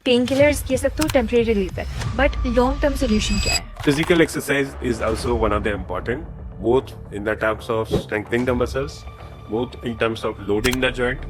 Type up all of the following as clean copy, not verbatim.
Pain killers ये सब तो टेम्परेरी रिलीफ है, बट लॉन्ग टर्म सोल्यूशन क्या है? Physical exercise is also one of the important, both in the terms of strengthening the muscles, both in terms of loading the joint,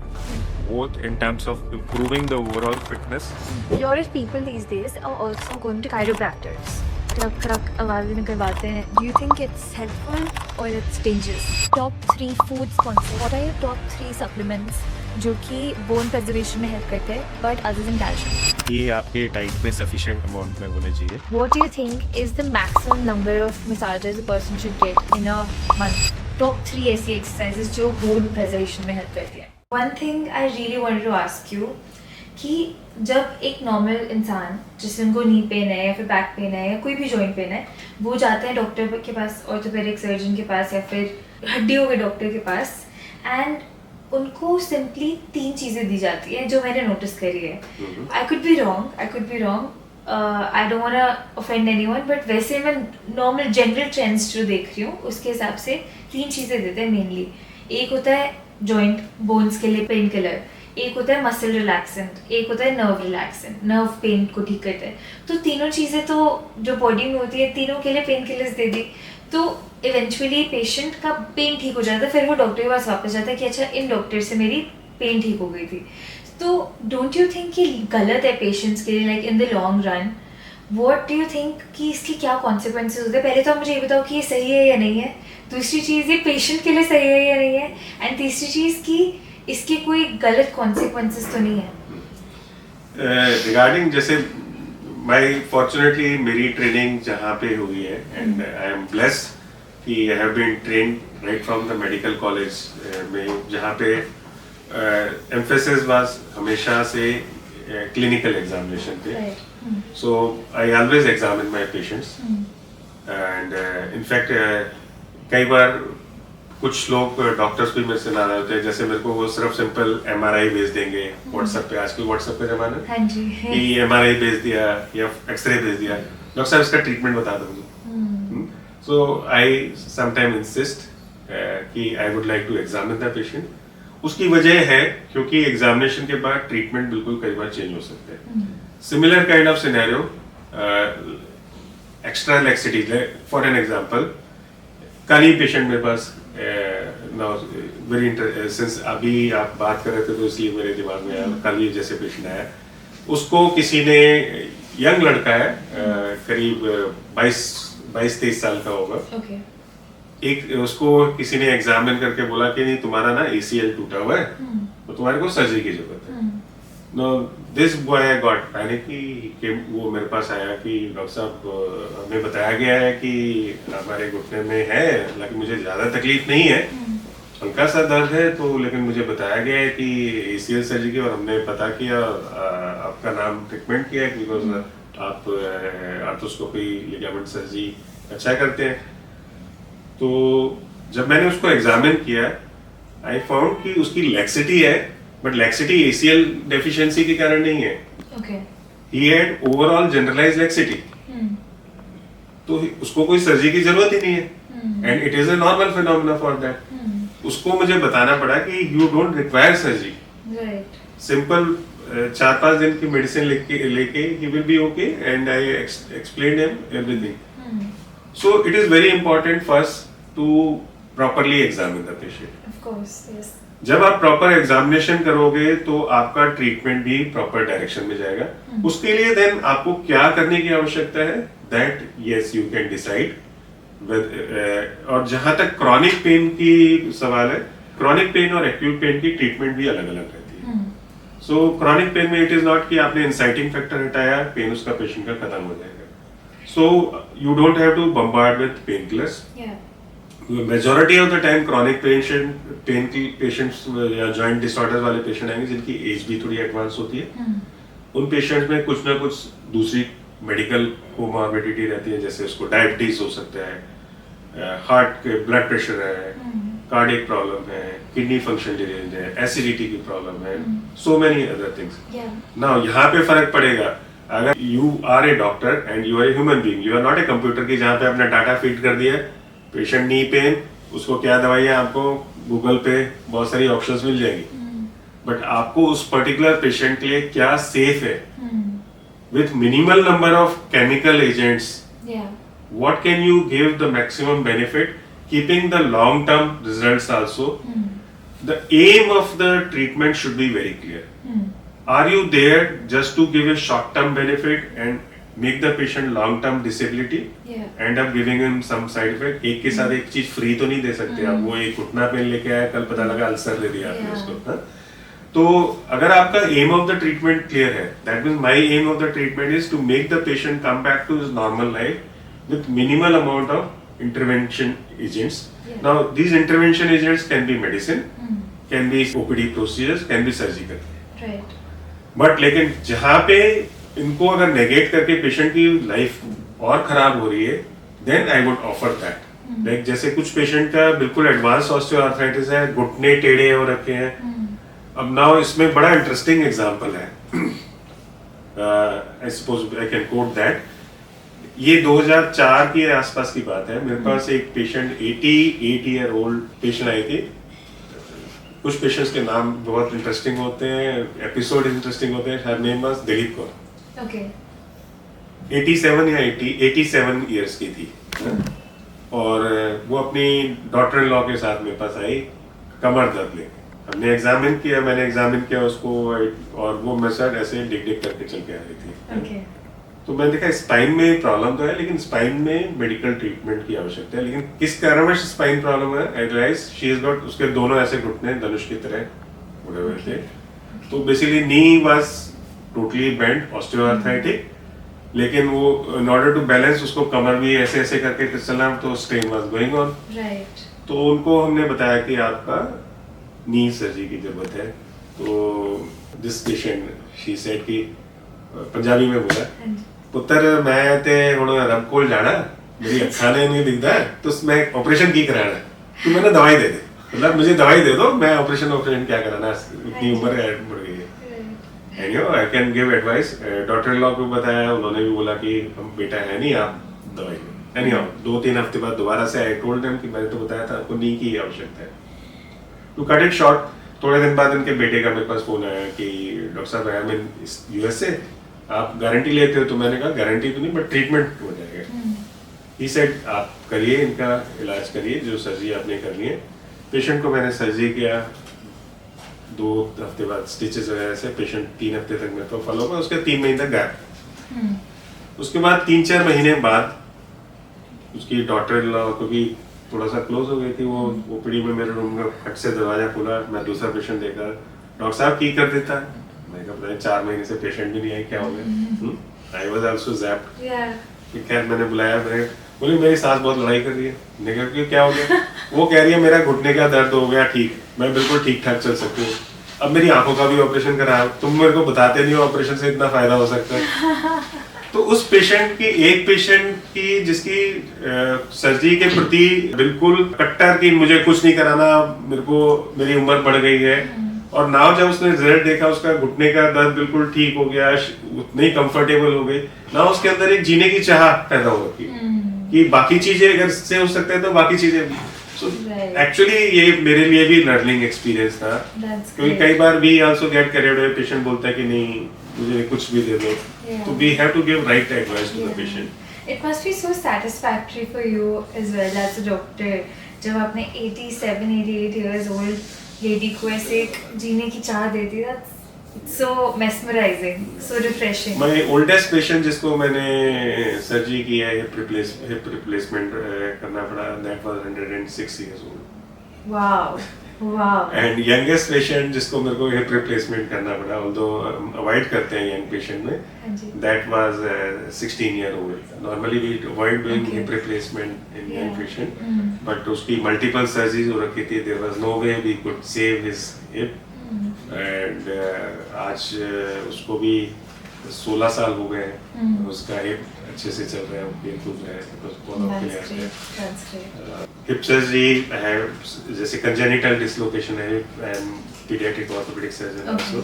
both in terms of improving the overall fitness. A lot of people these days are also going to chiropractors. खड़क खड़क आवाज़ निकलवाते हैं. Do you think it's helpful or it's dangerous? Top 3 foods कौन से? What are your top 3 supplements जो कि bone preservation में help करते हैं, but other than calcium? ये आपके डाइट में sufficient amount में होने चाहिए. What do you think is the maximum number of massages a person should get in a month? Top 3 ऐसी exercises जो bone preservation में help करती हैं. One thing I really wanted to ask you कि जब एक नॉर्मल इंसान जिससे उनको नी पेन है या फिर बैक पेन है या कोई भी जॉइंट पेन है, वो जाते हैं डॉक्टर के पास, ऑर्थोपेडिक सर्जन के पास या फिर हड्डियों के डॉक्टर के पास, एंड उनको सिंपली 3 चीज़ें दी जाती हैं जो मैंने नोटिस करी है. I could be wrong, I don't want to offend anyone, but वैसे मैं नॉर्मल जनरल ट्रेंड्स जो देख रही हूँ उसके हिसाब से 3 चीज़ें देते हैं मेनली. एक होता है जॉइंट बोन्स के लिए पेन किलर, एक होता है मसल रिलैक्सेंट, एक होता है नर्व रिलैक्सेंट, नर्व पेन को ठीक करते हैं. तो तीनों चीज़ें तो जो बॉडी में होती है, तीनों के लिए पेन किलर्स दे दी, तो इवेंचुअली पेशेंट का पेन ठीक हो जाता है. फिर वो डॉक्टर के पास वापस जाता है कि अच्छा इन डॉक्टर से मेरी पेन ठीक हो गई थी. तो डोंट यू थिंक कि गलत है पेशेंट्स के लिए, like in the long run? What do you think कि इसके क्या कॉन्सिक्वेंसेज होते हैं? पहले तो आप मुझे ये बताओ कि ये सही है या नहीं है. दूसरी चीज़, ये पेशेंट के लिए सही है या नहीं है. एंड तीसरी चीज़ कि इसके कोई गलत कॉन्सिक्वेंसेस तो नहीं है. रिगार्डिंग जैसे फॉर्चुनेटली मेरी ट्रेनिंग जहाँ पे हुई है, एंड आई एम ब्लेस्ड कि I have been trained right from the medical college में, जहाँ पे एम्फेसिस वाज हमेशा से क्लिनिकल एग्जामिनेशन पे. So I always examine my patients, and in fact कई बार कुछ लोग डॉक्टर्स भी मेरे से नाराज होते हैं, जैसे मेरे को वो सिर्फ सिंपल MRI भेज देंगे व्हाट्सएप पे. आजकल व्हाट्सएप का जमाना है. हाँ जी. कि MRI भेज दिया या एक्सरे भेज दिया, डॉक्टर साहब इसका ट्रीटमेंट बता दो मुझे. सो आई समटाइम इंसिस्ट कि I would like to examine the patient. उसकी वजह है क्योंकि एग्जामिनेशन के बाद ट्रीटमेंट बिल्कुल कई बार चेंज हो सकते हैं. Similar kind of scenario, extra laxity, for an example, कल ही पेशेंट मेरे पास वेरी सिंस अभी आप बात कर रहे थे तो इसलिए मेरे दिमाग में आया, कल ही जैसे पेशेंट आया, उसको किसी ने, यंग लड़का है, करीब 22-23 साल का होगा. एक उसको किसी ने एग्जामिन करके बोला कि नहीं तुम्हारा ना ACL टूटा हुआ है, तो तुम्हारे को सर्जरी की जरूरत है. No this boy got panic. वो मेरे पास आया कि डॉक्टर साहब हमें बताया गया है कि हमारे घुटने में है, लेकिन मुझे ज़्यादा तकलीफ नहीं है, हल्का सा दर्द है, तो लेकिन मुझे बताया गया है कि ACL सर्जरी की, और हमने पता किया, आपका नाम रिकमेंड किया है बिकॉज आप आर्थोस्कोपी लिगामेंट सर्जरी अच्छा करते हैं. तो जब मैंने उसको एग्जामिन किया, आई फाउंड कि उसकी लैक्सिटी है, बट लैक्सिटी ACL डेफिशिएंसी के कारण नहीं है. He had overall generalised laxity. तो उसको कोई सर्जरी की जरूरत ही नहीं है, and it is a normal phenomena for that. उसको मुझे बताना पड़ा कि you don't require surgery. Simple 4-5 दिन की मेडिसिन लेके he will be okay, and I explained him everything. So it is very important first to properly examine the patient. Of course, yes. जब आप प्रॉपर एग्जामिनेशन करोगे तो आपका treatment भी proper direction में जाएगा. उसके लिए देन आपको क्या करने की आवश्यकता है, that yes you can decide. और जहां तक क्रॉनिक पेन की सवाल है, क्रॉनिक पेन और एक्यूट पेन की ट्रीटमेंट भी अलग अलग रहती है. सो क्रॉनिक पेन में इट इज नॉट कि आपने इंसाइटिंग फैक्टर हटाया, पेन उसका पेशेंट का खत्म हो जाएगा. So you don't have to bombard with pain killers. Majority of the time chronic pain की पेशेंट्स या जॉइंट डिसऑर्डर वाले पेशेंट आएंगे जिनकी एज भी थोड़ी एडवांस होती है. उन पेशेंट्स में कुछ ना कुछ दूसरी मेडिकल कोमॉर्बिडिटी रहती है, जैसे उसको डायबिटीज हो सकता है, हार्ट के ब्लड प्रेशर है, कार्डियक प्रॉब्लम है, किडनी फंक्शन डिलेज है, एसिडिटी की प्रॉब्लम है, so many other things. Now यहाँ पे फर्क पड़ेगा. अगर you are a doctor and you are a human being, you are not a computer की जहाँ पे अपना डाटा फीड कर दिया, पेशेंट नी पेन, उसको क्या दवाइयाँ, आपको गूगल पे बहुत सारी ऑप्शंस मिल जाएगी, बट आपको उस पर्टिकुलर पेशेंट के लिए क्या सेफ है with minimal number of chemical agents, Yeah. what can you give the maximum benefit, keeping the long term results also? The aim of the treatment should be very clear. Are you there just to give a short term benefit and make the patient long term disability? Yeah. End up giving him some side effect. एक के साथ एक चीज free तो नहीं दे सकते आप. वो एक घुटना पेन लेके आया, कल पता लगा अल्सर दे दिया आपने उसको. हाँ? तो अगर आपका aim of the treatment clear है, that means my aim of the treatment is to make the patient come back to his normal life with minimal amount of intervention agents. Now these intervention agents can be medicine, can be OPD procedures, can be surgical. Right. But लेकिन जहाँ पे इनको अगर negate करके patient की life और खराब हो रही है, then I would offer that. Like जैसे कुछ पेशेंट का बिल्कुल एडवांस ऑस्टियोआर्थराइटिस है, घुटने टेढ़े हो रखे हैं. अब नाउ इसमें बड़ा इंटरेस्टिंग एग्जांपल है. I suppose I can coat that. ये 2004 के आसपास की बात है. मेरे पास एक पेशेंट 88 ईयर ओल्ड पेशेंट आई थी. कुछ पेशेंट्स के नाम बहुत इंटरेस्टिंग होते हैं, एपिसोड इंटरेस्टिंग होते हैं. Her name was Dilip Kaur. Okay. 87 या 87 इयर्स की थी. और वो अपनी डॉटर इन लॉ के साथ मेरे पास आई कमर दर्द लेके. हमने एग्जामिन किया, मैंने एग्जामिन किया उसको, और वो मेरे साथ ऐसे डिग डिग करके चल के आ रही थी. Okay. तो मैंने देखा स्पाइन में प्रॉब्लम तो है, लेकिन स्पाइन में मेडिकल ट्रीटमेंट की आवश्यकता है. लेकिन किस कारणवश स्पाइन प्रॉब्लम है? आई रियलाइज शी इज गॉट, उसके दोनों ऐसे घुटने धनुष की तरह उड़े हुए थे. तो basically knee was totally bent, osteoarthritic. लेकिन वो इन ऑर्डर टू बैलेंस उसको कमर भी ऐसे ऐसे करके चलना, तो strain was going on. Right. तो उनको हमने बताया कि आपका नी सर्जरी की जरूरत है. तो दिस पेशेंट शी सेड कि पंजाबी में बोला, पुत्र मैं ते हुण रब कोल जाना, मेरी अखा ने नहीं दिखता है, तो मैं ऑपरेशन की कराना, तो मैंने दवाई दे दे. मतलब मुझे दवाई दे दो, मैं ऑपरेशन क्या कराना, इतनी उम्र है, बढ़ गई है. Anyway I can give advice. Doctor in law को बताया, उन्होंने भी बोला कि हम बेटा है नहीं, आप दवाई लो. एनीवे 2-3 हफ्ते बाद दोबारा से आई टोल्ड देम कि मैंने तो बताया था आपको नी की आवश्यकता है. टू कट इट शॉर्ट, थोड़े दिन बाद इनके बेटे का मेरे पास फोन आया कि डॉक्टर साहब आई एम इन यूएस से, आप गारंटी लेते हो? तो मैंने कहा गारंटी तो नहीं, बट ट्रीटमेंट हो जाएगा. ही सेड आप करिए, इनका इलाज करिए, जो सर्जरी आपने करनी है. पेशेंट को मैंने सर्जरी किया. 2 हफ्ते बाद स्टिचेस वगैरह से पेशेंट 3 हफ्ते तक मेरे को फॉलो हुआ. उसके 3 महीने तक गायब. उसके बाद 3-4 महीने बाद उसकी डॉटर इन लॉ, क्योंकि थोड़ा सा क्लोज हो गई थी, वो ओपीडी में मेरे रूम का फट से दरवाजा खुला, मैं दूसरा पेशेंट देखा, डॉक्टर साहब की कर देता है. मैं कहा पता नहीं 4 महीने से पेशेंट भी नहीं आई, क्या हो गया? I was also zapped. खैर मैंने बुलाया, मैंने बोली मेरी सास बहुत लड़ाई कर रही है. मैंने कहा क्या हो गया? वो कह रही है मेरा घुटने का दर्द हो गया ठीक, मैं बिल्कुल ठीक ठाक चल सकती हूँ. अब मेरी आंखों का भी ऑपरेशन कराया, तुम मेरे को बताते नहीं हो ऑपरेशन से इतना फायदा हो सकता है. तो उस पेशेंट की, एक पेशेंट की जिसकी सर्जरी के प्रति बिल्कुल कट्टर की, मुझे कुछ नहीं कराना, मेरे को मेरी उम्र बढ़ गई है, और नाउ जब उसने रिजल्ट देखा, उसका घुटने का दर्द बिल्कुल ठीक हो गया, उतनी कंफर्टेबल हो गई, नाउ उसके अंदर एक जीने की चाह पैदा हो रही है कि बाकी चीजें अगर से हो सकते हैं तो बाकी चीजें भी. सो एक्चुअली ये मेरे लिए भी लर्निंग एक्सपीरियंस था, क्योंकि कई बार भी also get carried away. Patient बोलता है कि नहीं मुझे कुछ भी दे दो, तो we have to give right advice to the patient. It must be so satisfactory for you as well as a doctor जब आपने 87-88 years old lady को ऐसे जीने की चाह देती. That's so mesmerizing, so refreshing. My oldest patient जिसको मैंने सर्जरी की है, हिप रिप्लेसमेंट करना पड़ा, that was 106 years old. Wow. Wow. And youngest patient जिसको मेरे को हिप रिप्लेसमेंट करना पड़ा, although अवॉइड करते हैं यंग पेशेंट में, that was 16 year old. Normally we avoid doing hip replacement in young patient, but उसकी multiple surgeries हो रखी थी. There was no way we could save his hip. And आज उसको भी 16 साल हो गए हैं, उसका हिप अच्छे से चल रहा है, बिल्कुल है. हिप सर्जरी है, जैसे कंजेनिटल डिसलोकेशन है, and paediatric orthopaedic surgeon also.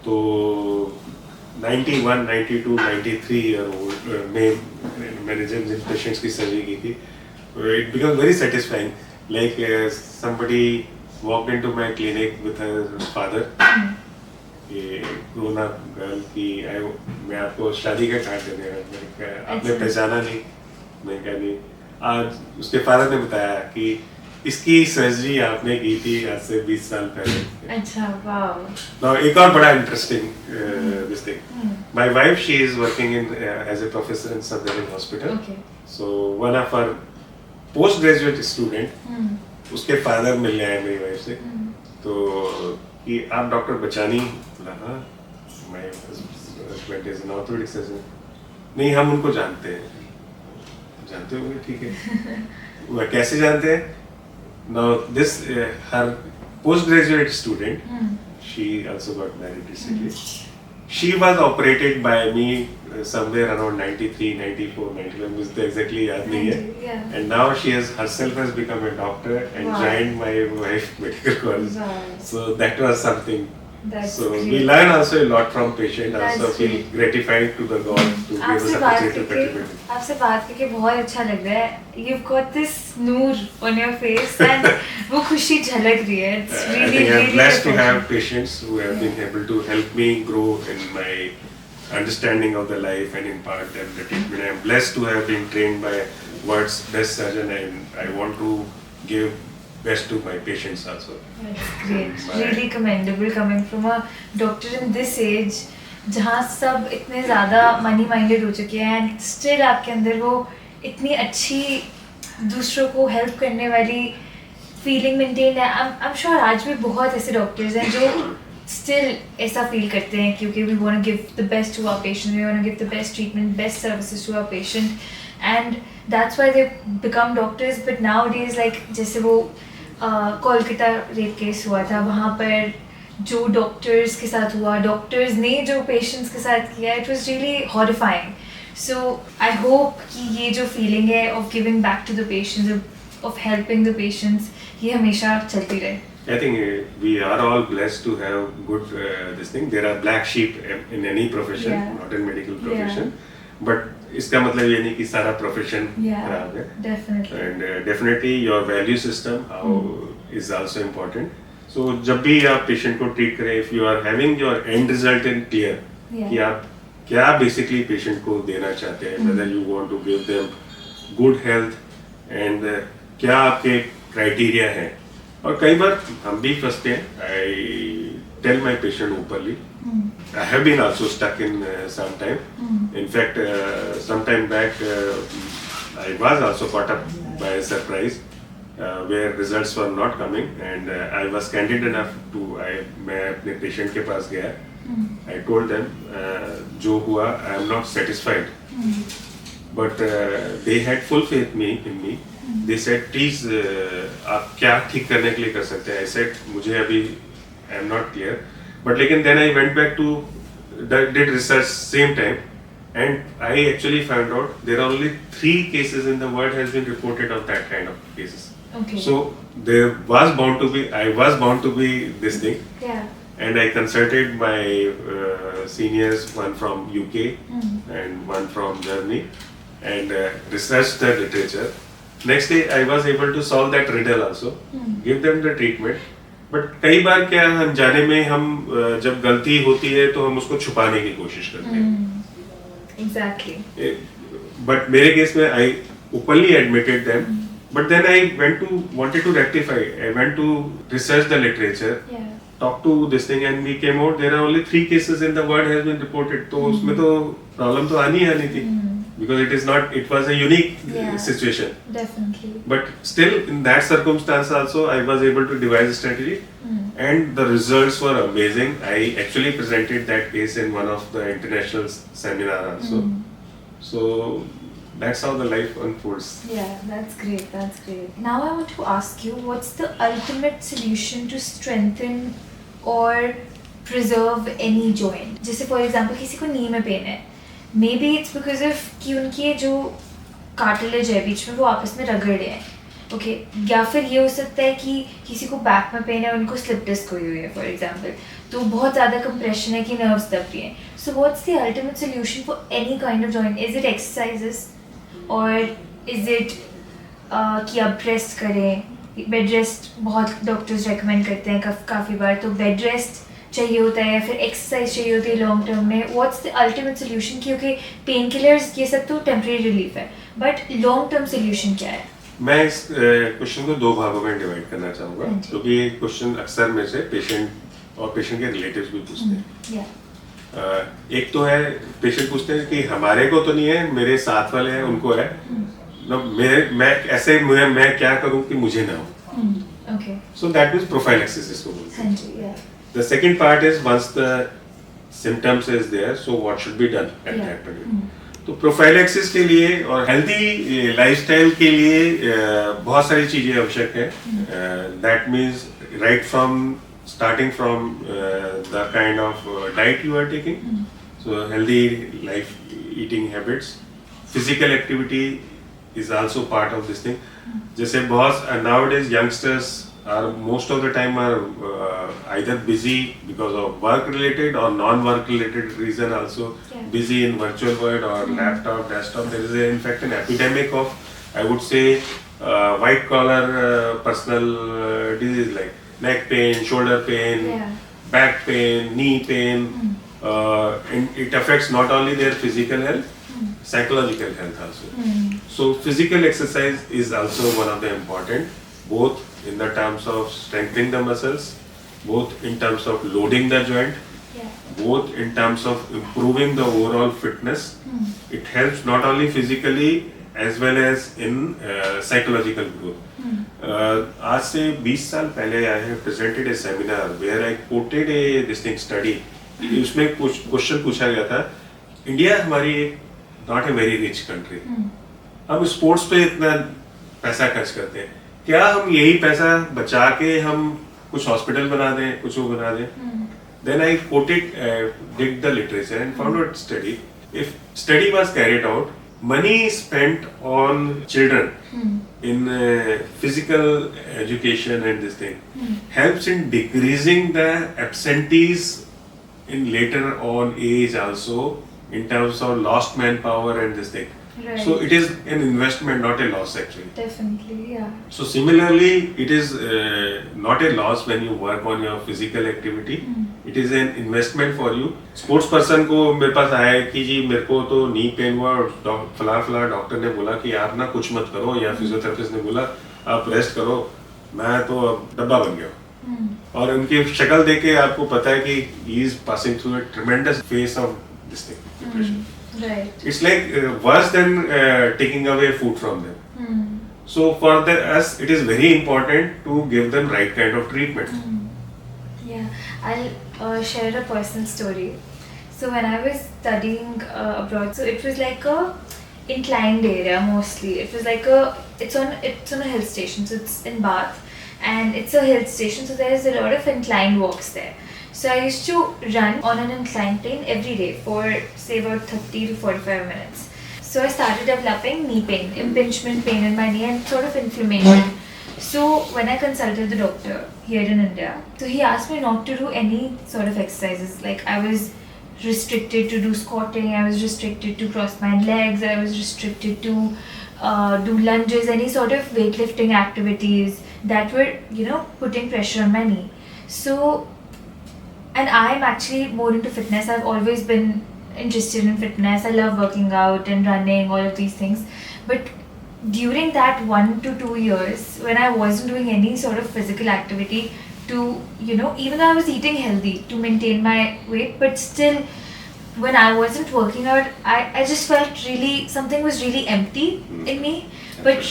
तो 91, 92, 93 ईयर ओल्ड में मैंने जिन पेशेंट्स की सर्जरी की थी, it become very satisfying. Like somebody walked into my clinic with her father, कि ग्रोन अप गर्ल की मैं आपको शादी का कार्ड देने वाला, मैंने कहा आपने अच्छा। पहचाना नहीं, मैंने कहा नहीं। आज उसके फादर ने बताया कि इसकी सर्जरी आपने की थी आज से 20 साल पहले। अच्छा, वाओ। Now, एक और बड़ा interesting this thing, my wife she is working in as a professor in southern hospital, okay. So one of our post graduate student, उसके फादर मिलने आए मेरी वाइफ से, तो कि आप डॉक्टर बचानी, बोला हाँ, my husband is an orthopaedic surgeon, नहीं हम उनको जानते हैं, जानते होंगे, ठीक है। वह कैसे जानते हैं? Now this her post graduate student, she also got married recently. She was operated by me somewhere around 93, 94, 95, मुझे exactly याद नहीं है. Yeah. And now she has herself has become a doctor and Wow. joined my wife medical college. Wow. So that was something. That's So great. we learn also a lot from patient. That's Also feel great. gratified to the God to give us आपसे बात opportunity to करके participate. आपसे बात करके बहुत अच्छा लग रहा है. You've got this noor on your face and वो खुशी झलक रही है. It's I really think I'm really blessed to have refreshing. patients who have been able to help me grow in my understanding of the life and impart them the treatment. I'm blessed to have been trained by world's best surgeon, and I want to give best to my patients also. That's great. My- Really commendable coming from a doctor in this age, जहाँ सब इतने ज़्यादा money minded हो चुके हैं and still आपके अंदर वो इतनी अच्छी दूसरों को हेल्प करने वाली फीलिंग मेंटेन है. I'm sure आज भी बहुत ऐसे डॉक्टर्स हैं जो still ऐसा फील करते हैं क्योंकि we want to give the best to our patient, we want to give the best treatment, best services to our patient, and that's why they become doctors. But nowadays, like जैसे वो Kolkata rape case हुआ था, वहाँ पर जो doctors के साथ हुआ, डॉक्टर्स ने जो पेशेंट्स के साथ किया, it was really horrifying. So I hope कि ये जो फीलिंग है of giving back to the patients, of helping the patients, ये हमेशा चलती रहे. I think we are all blessed to have good this thing. There are black sheep in any profession, Yeah. not in medical profession. But इसका मतलब ये नहीं कि सारा profession खराब है. Definitely. And definitely your value system how is also important. So जब भी आप patient को treat करें, if you are having your end result in clear, Yeah. कि आप क्या basically patient को देना चाहते हैं, whether you want to give them good health and क्या आपके criteria हैं. और कई बार हम भी फंसते हैं. I tell my patient openly. I have been also stuck in some time. In fact, some time back, I was also caught up by a surprise where results were not coming, and I was candid enough to मैं अपने patient के पास गया. I told them जो हुआ I am not satisfied, but they had full faith in me. They said please आप क्या ठीक करने के लिए कर सकते हैं. I said मुझे अभी I am not clear, but लेकिन then I went back to did research same time, and I actually found out there are only 3 cases in the world has been reported of that kind of cases. Okay. So there was bound to be, I was bound to be this thing, Yeah. and I consulted my seniors, one from UK and one from Germany, and researched the literature. Next day I was able to solve that riddle also, give them the treatment. But कई बार क्या हम जाने में हम जब गलती होती है तो हम उसको छुपाने की कोशिश करते हैं. Exactly. But मेरे केस में I openly admitted them. But then I wanted to rectify. I went to research the literature, Yeah. talk to this thing, and we came out there are only 3 cases in the world has been reported. तो उसमें तो problem तो आनी थी, because it was a unique Yeah. situation. Definitely. But still in that circumstance also I was able to devise a strategy, and the results were amazing. I actually presented that case in one of the international seminar also. So that's how the life unfolds. Yeah, that's great. That's great. Now I want to ask you, what's the ultimate solution to strengthen or preserve any joint? जैसे for example किसी को knee में pain है, maybe it's because of कि उनकी जो cartilage है बीच में वो आपस में रगड़ रहे हैं. Okay, या फिर ये हो सकता है कि किसी को बैक में पेन है, उनको स्लिप डिस्क हुई हुई है फॉर एग्जांपल, तो बहुत ज़्यादा कंप्रेशन है कि नर्व्स दब रही हैं. So what's the ultimate solution for any kind of joint? Is it exercises और इज इट कि आप रेस्ट करें? बेड रेस्ट बहुत डॉक्टर्स रेकमेंड करते हैं काफ़ी बार, तो बेड रेस्ट चाहिए होता है या फिर एक्सरसाइज चाहिए होती है लॉन्ग टर्म में, व्हाट्स द अल्टीमेट सोल्यूशन? क्योंकि पेन किलर्स ये सब तो टेम्परेरी रिलीफ है, बट लॉन्ग टर्म सोल्यूशन क्या है? मैं इस क्वेश्चन को दो भागों में डिवाइड करना चाहूँगा, क्योंकि ये क्वेश्चन अक्सर में से पेशेंट और पेशेंट के रिलेटिव्स भी पूछते हैं। एक तो है पेशेंट पूछते हैं कि हमारे को तो नहीं है, मेरे साथ वाले हैं उनको है, मैं क्या करूं कि मुझे ना हो। Okay, so that means prophylaxis इसको बोलते हैं। हाँ जी, yeah the second part is once the symptoms is there, so what should be done at that point. तो प्रोफाइलैक्सिस के लिए और हेल्दी लाइफस्टाइल के लिए बहुत सारी चीजें आवश्यक है। That means right from starting from the kind of diet you are taking, so healthy life eating habits, physical activity is also part of this thing. जैसे बहुत nowadays youngsters are most of the time are either busy because of work related or non-work related reason, also busy in virtual world or laptop, desktop. There is in fact an epidemic of, I would say, white collar personal disease like neck pain, shoulder pain, back pain, knee pain. And it affects not only their physical health, psychological health also. So physical exercise is also one of the important, both in the terms of strengthening the muscles, both in terms of loading the joint, both in terms of improving the overall fitness. It helps not only physically as well as in psychological growth. आज से 20 साल पहले I have presented a seminar where I quoted this thing study. उसमें कुछ question पूछा गया था, India हमारी not a very rich country, हम स्पोर्ट्स पे इतना पैसा खर्च करते हैं, क्या हम यही पैसा बचा के हम कुछ हॉस्पिटल बना दें, कुछ वो बना दें? Then I quoted, did the literature and found out study. If study was carried out, money spent on children in physical education and this thing helps in decreasing the absentees in later on age also, in terms of lost manpower and this thing. Right. So it is an investment, not a loss actually. Definitely, yeah. So similarly, it is not a loss when you work on your physical activity. It is an investment for you. Sports person को मेरे पास आया है कि जी मेरे को तो knee pain हुआ और फला डॉक्टर ने बोला कि आप ना कुछ मत करो, या फिजियोथेरेपिस्ट ने बोला आप रेस्ट करो, मैं तो डब्बा बन गया। और उनकी शक्ल देख के आपको पता है कि he is passing through a tremendous phase of this thing, depression. Right. It's like worse than taking away food from them. So for us, it is very important to give them right kind of treatment. Yeah, I'll share a personal story. So when I was studying abroad, so it was like a inclined area mostly. It was like it's on a hill station, so it's in Bath, and it's a hill station, so there's a lot of inclined walks there. So I used to run on an inclined plane every day for say about 30 to 45 minutes. So I started developing knee pain, impingement pain in my knee and sort of inflammation. So when I consulted the doctor here in India, so he asked me not to do any sort of exercises. Like I was restricted to do squatting, I was restricted to cross my legs, I was restricted to do lunges, any sort of weightlifting activities that were, putting pressure on my knee. So, and I'm actually more into fitness. I've always been interested in fitness. I love working out and running, all of these things. But during that 1 to 2 years, when I wasn't doing any sort of physical activity to, even though I was eating healthy to maintain my weight, but still, when I wasn't working out, I just felt something was really empty in me. But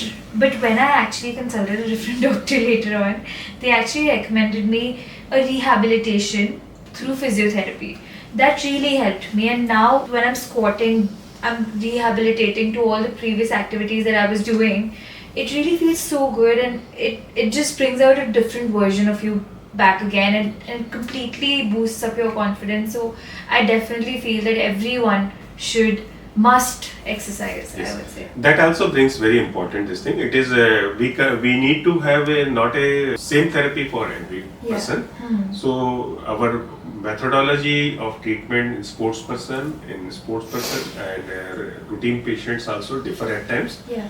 when I actually consulted a different doctor later on, they actually recommended me a rehabilitation through physiotherapy. That really helped me, and now when I'm squatting, I'm rehabilitating to all the previous activities that I was doing. It really feels so good, and it just brings out a different version of you back again, and completely boosts up your confidence. So I definitely feel that everyone should must exercise, I Yes. would say. That also brings very important this thing. It is we need to have not a same therapy for every person. So our methodology of treatment in sports person, and routine patients also differ at times. Yeah.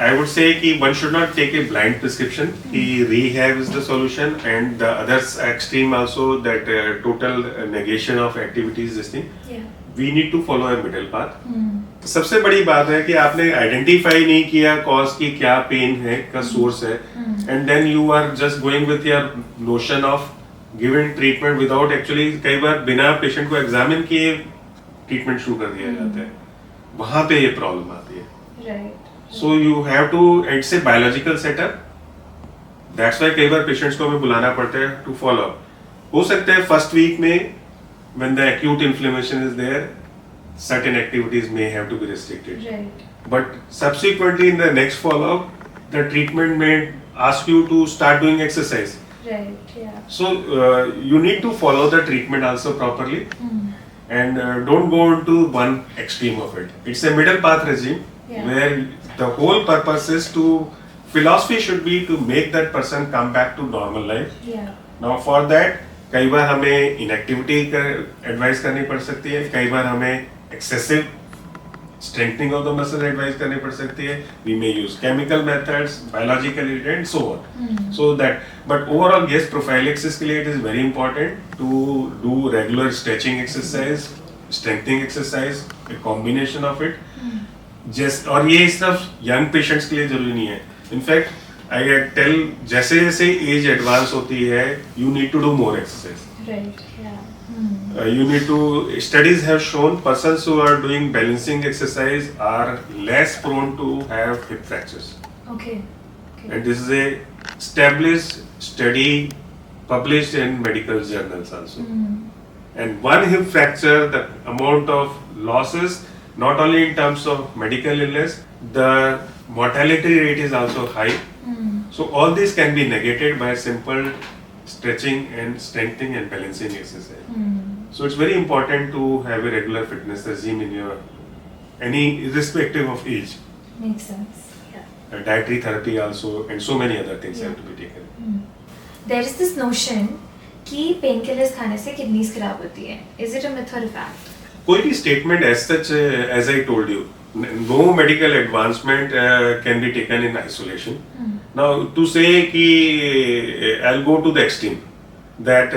I would say कि one should not take a blind prescription. कि rehab is the solution, and the other extreme also that total negation of activities this thing. Yeah. We need to follow a middle path. सबसे बड़ी बात है कि आपने identify नहीं किया cause की क्या पेन है का सोर्स है, and then you are just going with your notion of giving treatment without actually, कई बार बिना पेशेंट को एग्जामिन किए ट्रीटमेंट शुरू कर दिया जाता है, वहां पे ये प्रॉब्लम आती है. Right. So you have to, it's a biological setup. That's why कई बार पेशेंट्स को हमें बुलाना पड़ता है टू फॉलो अप. हो सकता है फर्स्ट वीक में when the acute inflammation is there, certain activities may have to be restricted. Right. But subsequently in the next follow-up, the treatment may ask you to start doing exercise. Right. Yeah. So you need to follow the treatment also properly, and don't go into one extreme of it. It's a middle path regime. Yeah. Where the whole purpose is to, philosophy should be to make that person come back to normal life. Yeah. Now for that, कई बार हमें inactivity advice करनी पड़ सकती है, कई बार हमें excessive strengthening of the muscle advice करनी पड़ सकती है. We may use chemical methods, biological and so on. So that, but overall yes, prophylaxis के लिए it is very important to do regular stretching exercise, strengthening exercise, a combination of it. और ये सिर्फ young patients के लिए जरूरी नहीं है. इनफैक्ट आई टेल, जैसे जैसे एज एडवांस होती है, you need to do more exercise. Right. Yeah. You need to, studies have shown persons who are doing balancing exercise are less prone to have hip fractures. Okay. Okay. And this is a established study published in medical journals also. And one hip fracture, the amount of losses, not only in terms of medical illness, the mortality rate is also high. So all these can be negated by simple stretching and strengthening and balancing exercise. So it's very important to have a regular fitness regime in your, any, irrespective of age. Makes sense. Yeah. Dietary therapy also, and so many other things have to be taken. There is this notion कि painkillers खाने से kidneys खराब होती है. Is it a myth or a fact? कोई भी statement as such, as I told you, no medical advancement can be taken in isolation. Now to say कि I'll go to the extreme that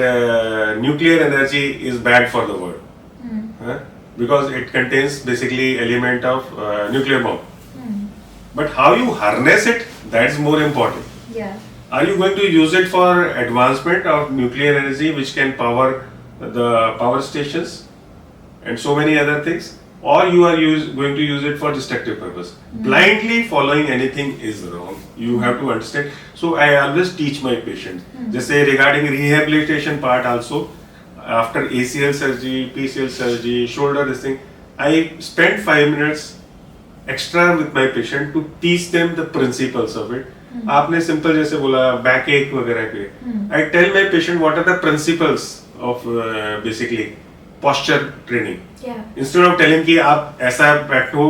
nuclear energy is bad for the world, because it contains basically element of nuclear bomb. But how you harness it, that's more important. Yeah. Are you going to use it for advancement of nuclear energy, which can power the power stations and so many other things, or you are going to use it for destructive purpose? Blindly following anything is wrong. You have to understand. So I always teach my patients. Just say regarding rehabilitation part also, after ACL surgery, PCL surgery, shoulder this thing, I spend 5 minutes extra with my patient to teach them the principles of it. आपने simple जैसे बोला back एक वगैरह के, I tell my patient what are the principles of basically posture training. Yeah. Instead of telling कि आप ऐसा बैठो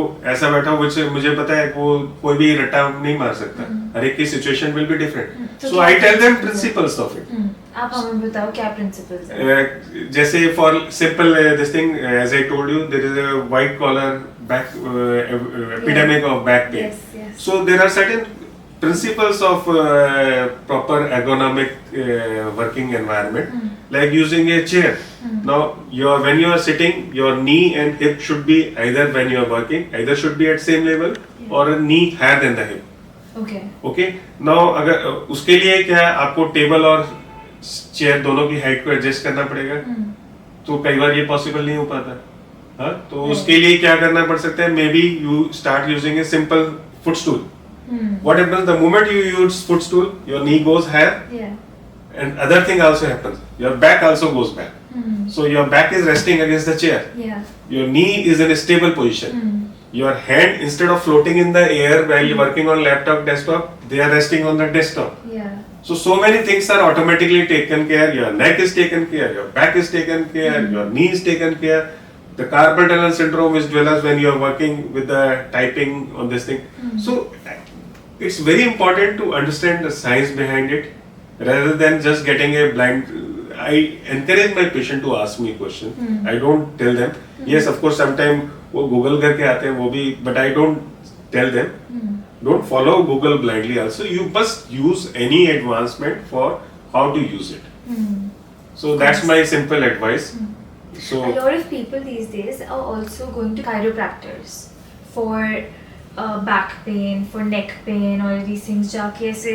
which मुझे पता है वो कोई भी रट्टा नहीं मार सकता, हर एक की situation will be different. So I tell them principles of it. आप हमें बताओ क्या principles हैं? जैसे for simple this thing, as I told you, there is a white collar back epidemic of back pain. Yes, yes. So there are certain principles of proper ergonomic working environment, like using a chair. Now when you are sitting, your knee and hip should be either, when you are working, either should be at same level or a knee higher than the hip. Okay. Now अगर उसके लिए क्या है, आपको table और chair दोनों की height को एडजस्ट करना पड़ेगा. तो कई बार ये पॉसिबल नहीं हो पाता. हाँ, तो उसके लिए क्या करना पड़ सकता है, may be you start using a simple foot stool. What happens the moment you use footstool, your knee goes higher. Yeah. And other thing also happens. Your back also goes back. So your back is resting against the chair. Yeah. Your knee is in a stable position. Your hand, instead of floating in the air while you're working on laptop, desktop, they are resting on the desktop. Yeah. So many things are automatically taken care. Your neck is taken care. Your back is taken care. Your knee is taken care. the carpal tunnel syndrome which develops when you are working with the typing on this thing. So it's very important to understand the science behind it rather than just getting a blind. I encourage my patient to ask me question. I don't tell them. Yes, of course, sometimes वो Google करके आते हैं वो भी, but I don't tell them. Don't follow Google blindly. Also, you must use any advancement for how to use it. So that's my simple advice. So a lot of people these days are also going to chiropractors for back pain, for neck pain, all of these things. जाके ऐसे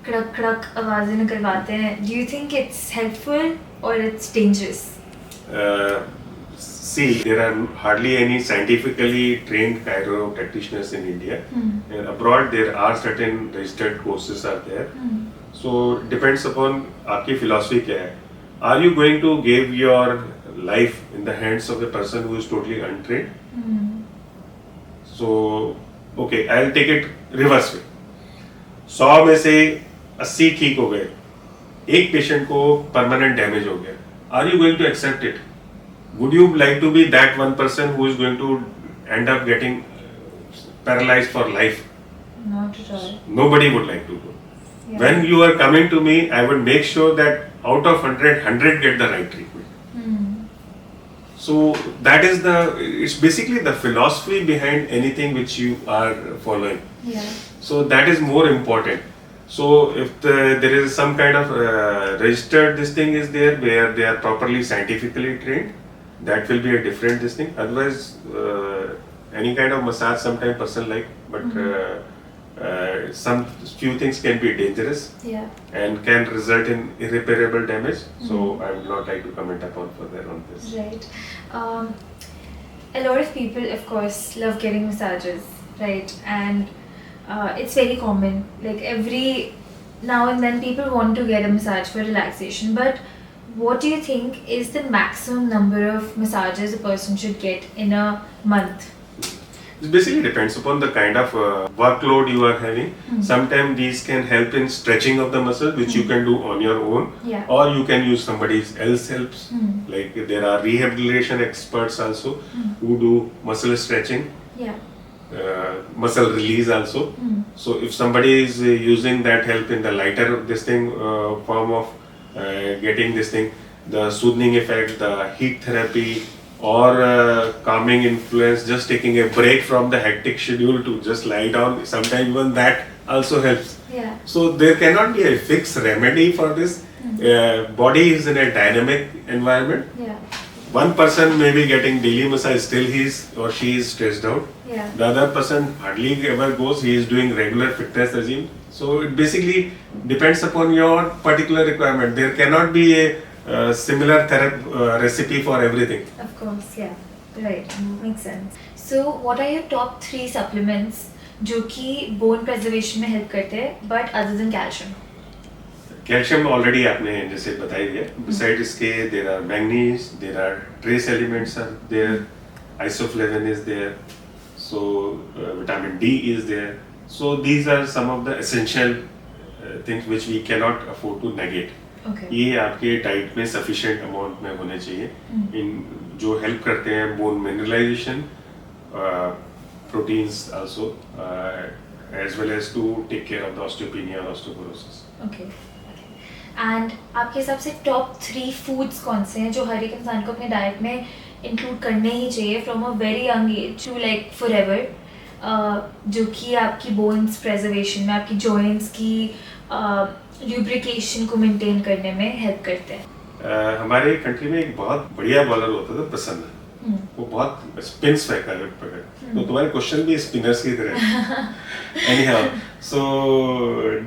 कड़क कड़क आवाजें निकलवाते हैं. Do you think it's helpful or it's dangerous? See, there are hardly any scientifically trained chiro practitioners in India. And abroad, there are certain registered courses are there. So depends upon आपकी philosophy क्या है. Are you going to give your life in the hands of a person who is totally untrained? So, okay, I'll take it reverse way. 100 में से 80 ठीक हो गए, एक patient को परमानेंट डैमेज हो गया. Are you going to accept it? Would you like to be that one person who is going to end up getting paralyzed for life? Not at all. Nobody would like to go. Yeah. When you are coming to me, I would make sure that out of 100 get the right treatment. So that is it's basically the philosophy behind anything which you are following. Yeah. So that is more important. So if there is some kind of registered this thing is there where they are properly scientifically trained, that will be a different this thing. Otherwise, any kind of massage sometimes person like, but some few things can be dangerous. Yeah. And can result in irreparable damage. So I would not like to comment upon further on this. Right. A lot of people, of course, love getting massages, right? And it's very common. Like every now and then, people want to get a massage for relaxation. But what do you think is the maximum number of massages a person should get in a month? It basically depends upon the kind of workload you are having. Sometimes these can help in stretching of the muscle, which you can do on your own, Yeah. or you can use somebody else helps. Like there are rehabilitation experts also who do muscle stretching, Yeah. muscle release also. So if somebody is using that help in the lighter this thing form of getting this thing, the soothing effect, the heat therapy, or calming influence, just taking a break from the hectic schedule to just lie down, sometimes even that also helps. Yeah. So there cannot be a fixed remedy for this. Body is in a dynamic environment. Yeah. One person may be getting daily massage, still he is or she is stressed out. Yeah. The other person hardly ever goes, he is doing regular fitness regime. So it basically depends upon your particular requirement. There cannot be a similar recipe for everything. Of course, yeah. Right, makes sense. So, what are your top 3 supplements जो कि bone preservation में help करते हैं, but other than calcium? Calcium already आपने जैसे बता ही दिया. Besides इसके, there are manganese, there are trace elements are there, isoflavone is there, so vitamin D is there. So these are some of the essential things which we cannot afford to negate. Okay. ये आपके diet में sufficient amount में होने चाहिए. इन जो help करते हैं bone mineralization, proteins also, as well as to take care of the osteopenia और ऑस्टियोपोरोसिस. Okay. एंड आपके हिसाब से टॉप 3 फूड्स कौन से हैं जो हर एक इंसान को अपने डाइट में इंक्लूड करने ही चाहिए from a very young age to like forever, जो कि आपकी बोन्स प्रेजर्वेशन में, आपकी जॉइंट्स की ल्यूब्रिकेशन को मेंटेन करने में हेल्प करते हैं? हमारे कंट्री में एक बहुत बढ़िया बॉलर होता था प्रसन्न. वो बहुत स्पिन्स फेंका पकड़. तो तुम्हारे क्वेश्चन भी स्पिनर्स की तरह. एनीहाउ, सो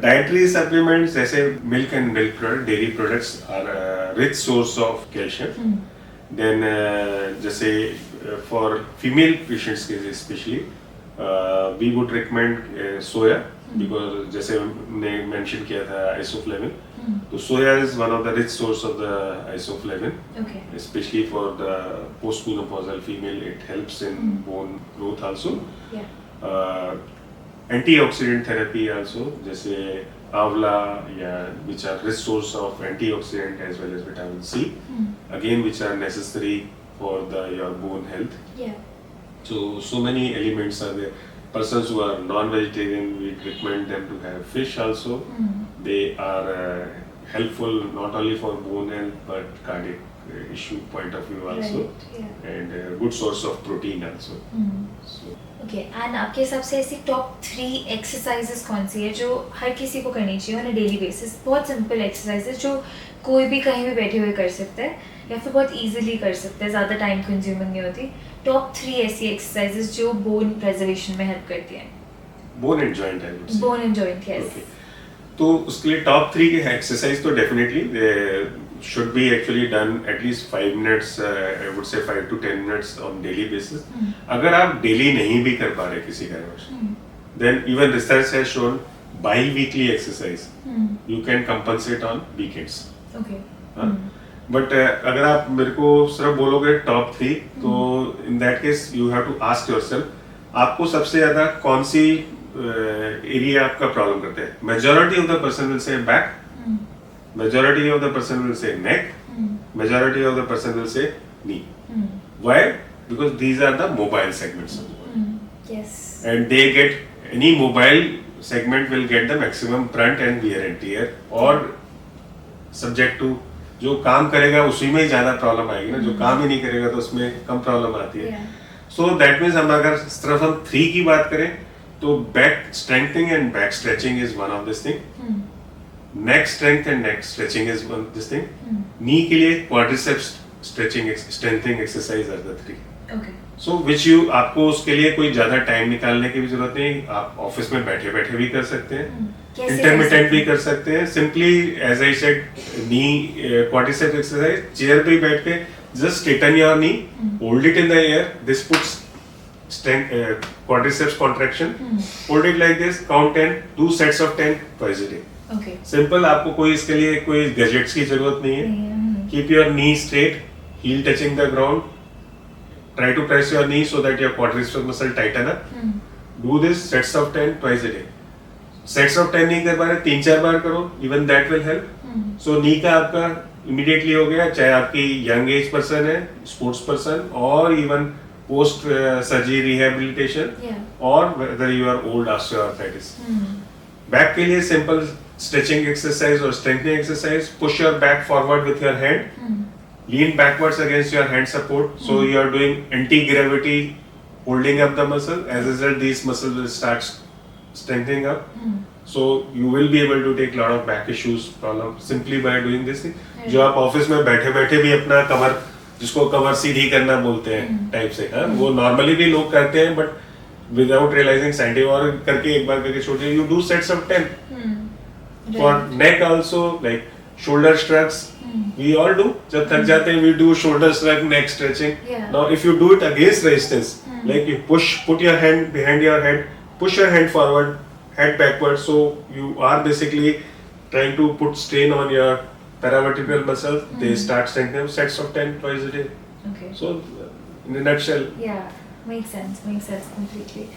डाइटरी सप्लीमेंट्स जैसे milk and milk product, dairy products are rich source of calcium. Then जैसे फॉर फीमेल पेशेंट्स के specially we would recommend soya, because जैसे हमने मेंशन किया था आइसोफ्लेविन, तो soya is one of the rich source of the isoflavone. Okay. Especially for the postmenopausal female, it helps in bone growth also. Yeah. Antioxidant therapy also, जैसे आंवला या which are rich source of antioxidant as well as vitamin C, again which are necessary for your bone health. Yeah. So many elements are there. Persons who are non-vegetarian, we recommend them to have fish also. They are helpful not only for bone health but cardiac issue point of view also. Right. Yeah. And good source of protein also. So okay and आपके हिसाब से ऐसी top 3 exercises कौन सी है जो हर किसी को करनी चाहिए ऑन अ डेली बेसिस? बहुत सिंपल एक्सरसाइजेस जो कोई भी कहीं भी बैठे हुए कर सकता है या फिर बहुत इजीली कर सकता है, ज़्यादा टाइम कंज्यूमिंग नहीं होती. टॉप 3 ऐसी एक्सरसाइजेस जो बोन प्रिजर्वेशन में हेल्प करती हैं. bone and joint I would say. Bone and joint, yes. Okay. तो उसके लिए टॉप 3 के एक्सरसाइज तो definitely should be actually done at least 5 minutes, I would say 5 to 10 minutes on daily basis. अगर आप डेली नहीं भी कर पा रहे किसी कारणवश, then even research has shown bi-weekly exercise you can compensate on weekends. Okay. But अगर आप मेरे को सिर्फ बोलोगे टॉप 3, तो in that case you have to ask yourself आपको सबसे ज्यादा कौन सी एरिया आपका प्रॉब्लम करता है. Majority of the person will say back, majority of the person will say neck, majority of the person will say knee. Why? Because these are the mobile segments of the body. Yes. And they get, any mobile segment will get the maximum brunt and wear and tear, और subject to जो काम करेगा उसी में ही ज्यादा problem आएगी ना, जो काम ही नहीं करेगा तो उसमें कम प्रॉब्लम आती है. So that means हम अगर सिर्फ हम 3 की बात करें तो back strengthening and back stretching is one of this thing. Neck strength and neck stretching is one this thing. Knee के लिए quadriceps stretching strengthening exercise are the 3. Okay. So which you, आपको उसके लिए कोई ज्यादा टाइम निकालने की भी जरूरत नहीं. आप ऑफिस में बैठे बैठे भी कर सकते हैं, इंटरमिटेंट भी कर सकते हैं. Simply as I said, knee quadriceps exercise, chair पे बैठ के just straighten your knee, hold it in the air, this puts strength, quadriceps contraction, hold it like this, count 10, do sets of 10 twice a day. Okay. Simple, आपको कोई इसके लिए कोई gadgets की जरूरत नहीं है. Keep your knee straight, heel touching the ground, try to press your knee so that your quadriceps muscle tighten up. Do this sets of 10 twice a day. Sets of 10 नहीं कर पा रहे, 3-4 बार करो, even that will help. So knee का आपका immediately हो गया, चाहे आपकी यंग एज पर्सन है, स्पोर्ट्स पर्सन, और इवन पोस्ट सर्जरी रिहेबिलिटेशन, और whether you are old osteoarthritis. Back के लिए सिंपल स्ट्रेचिंग एक्सरसाइज और strengthening exercise. Push your back forward with your hand, lean backwards against your hand support, so you are doing anti gravity, holding up the muscle. As a result this muscle will start strengthening up. So you will be able to take lot of back issues problem simply by doing this thing. जो आप office में बैठे बैठे भी अपना कमर, जिसको कमर सीधी करना बोलते हैं टाइप से, वो नॉर्मली भी लोग करते हैं, बट विदाउट रियलाइजिंग साइंटिफिक, और करके एक बार करके छोड़ दिया. You do sets of 10. For neck also, like shoulder shrugs, we all do. जब थक जाते हैं, we do shoulder shrug, neck stretching. Now if you do it against resistance, like you put your hand behind your head, push your hand forward, head backward, so you are basically trying to put strain on your paravertebral muscles. They start strengthening. Sets of 10 twice a day. Okay. So in a nutshell, Yeah, makes sense completely.